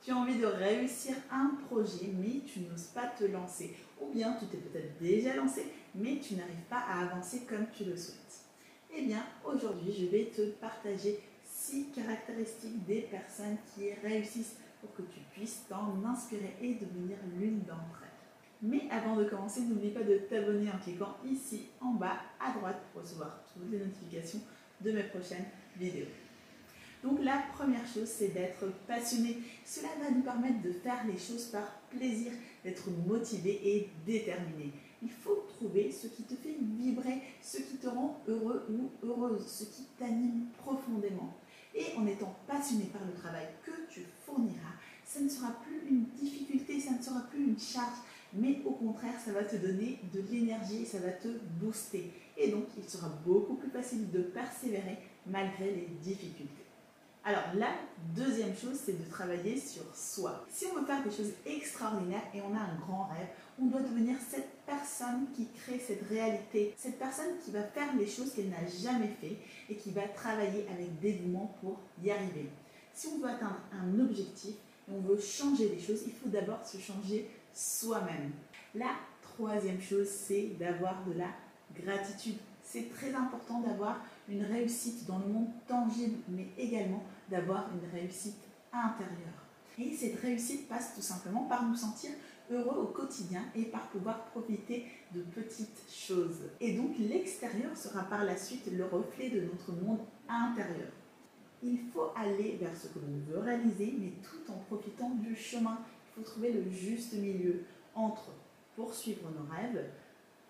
Tu as envie de réussir un projet, mais tu n'oses pas te lancer. Ou bien tu t'es peut-être déjà lancé, mais tu n'arrives pas à avancer comme tu le souhaites. Eh bien, aujourd'hui, je vais te partager 6 caractéristiques des personnes qui réussissent pour que tu puisses t'en inspirer et devenir l'une d'entre elles. Mais avant de commencer, n'oublie pas de t'abonner en cliquant ici en bas à droite pour recevoir toutes les notifications de mes prochaines vidéos. Donc la première chose, c'est d'être passionné. Cela va nous permettre de faire les choses par plaisir, d'être motivé et déterminé. Il faut trouver ce qui te fait vibrer, ce qui te rend heureux ou heureuse, ce qui t'anime profondément. Et en étant passionné par le travail que tu fourniras, ça ne sera plus une difficulté, ça ne sera plus une charge, mais au contraire, ça va te donner de l'énergie, ça va te booster. Et donc, il sera beaucoup plus facile de persévérer malgré les difficultés. Alors la deuxième chose, c'est de travailler sur soi. Si on veut faire des choses extraordinaires et on a un grand rêve, on doit devenir cette personne qui crée cette réalité, cette personne qui va faire les choses qu'elle n'a jamais fait et qui va travailler avec dévouement pour y arriver. Si on veut atteindre un objectif et on veut changer les choses, il faut d'abord se changer soi-même. La troisième chose, c'est d'avoir de la gratitude. C'est très important d'avoir une réussite dans le monde tangible, mais également d'avoir une réussite intérieure. Et cette réussite passe tout simplement par nous sentir heureux au quotidien et par pouvoir profiter de petites choses. Et donc l'extérieur sera par la suite le reflet de notre monde intérieur. Il faut aller vers ce que l'on veut réaliser, mais tout en profitant du chemin. Il faut trouver le juste milieu entre poursuivre nos rêves,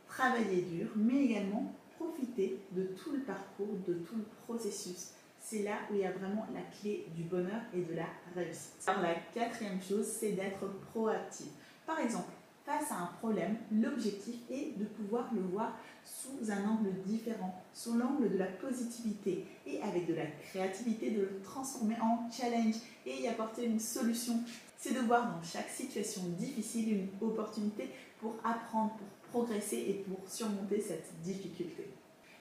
travailler dur, mais également profiter de tout le parcours, de tout le processus. C'est là où il y a vraiment la clé du bonheur et de la réussite. Alors la quatrième chose, c'est d'être proactif. Par exemple, face à un problème, l'objectif est de pouvoir le voir sous un angle différent, sous l'angle de la positivité et avec de la créativité de le transformer en challenge et y apporter une solution. C'est de voir dans chaque situation difficile une opportunité pour apprendre, pour progresser et pour surmonter cette difficulté.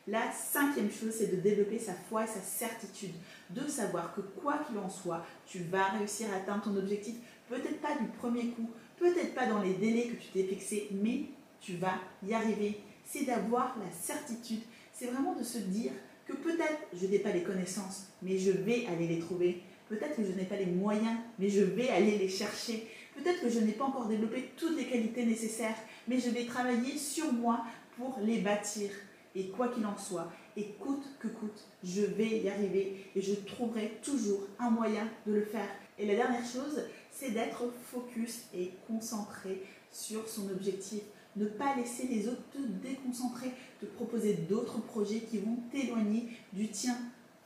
La cinquième chose, c'est de développer sa foi et sa certitude, de savoir que quoi qu'il en soit, tu vas réussir à atteindre ton objectif, peut-être pas du premier coup, peut-être pas dans les délais que tu t'es fixés, mais tu vas y arriver. C'est d'avoir la certitude, c'est vraiment de se dire que peut-être je n'ai pas les connaissances, mais je vais aller les trouver. Peut-être que je n'ai pas les moyens, mais je vais aller les chercher. Peut-être que je n'ai pas encore développé toutes les qualités nécessaires, mais je vais travailler sur moi pour les bâtir. Et quoi qu'il en soit, et coûte que coûte, je vais y arriver et je trouverai toujours un moyen de le faire. Et la dernière chose, c'est d'être focus et concentré sur son objectif. Ne pas laisser les autres te déconcentrer, te proposer d'autres projets qui vont t'éloigner du tien.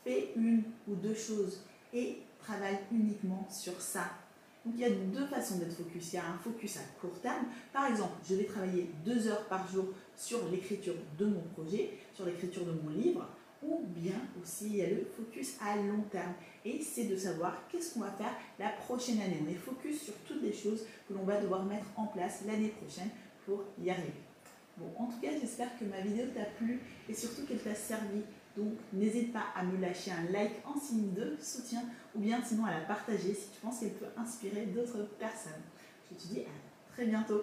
Fais une ou deux choses et travaille uniquement sur ça. Donc il y a deux façons d'être focus. Il y a un focus à court terme. Par exemple, je vais travailler 2 heures par jour sur l'écriture de mon projet, sur l'écriture de mon livre. Ou bien aussi, il y a le focus à long terme. Et c'est de savoir qu'est-ce qu'on va faire la prochaine année. On est focus sur toutes les choses que l'on va devoir mettre en place l'année prochaine pour y arriver. Bon, en tout cas, j'espère que ma vidéo t'a plu et surtout qu'elle t'a servi. Donc, n'hésite pas à me lâcher un like en signe de soutien ou bien sinon à la partager si tu penses qu'elle peut inspirer d'autres personnes. Je te dis à très bientôt.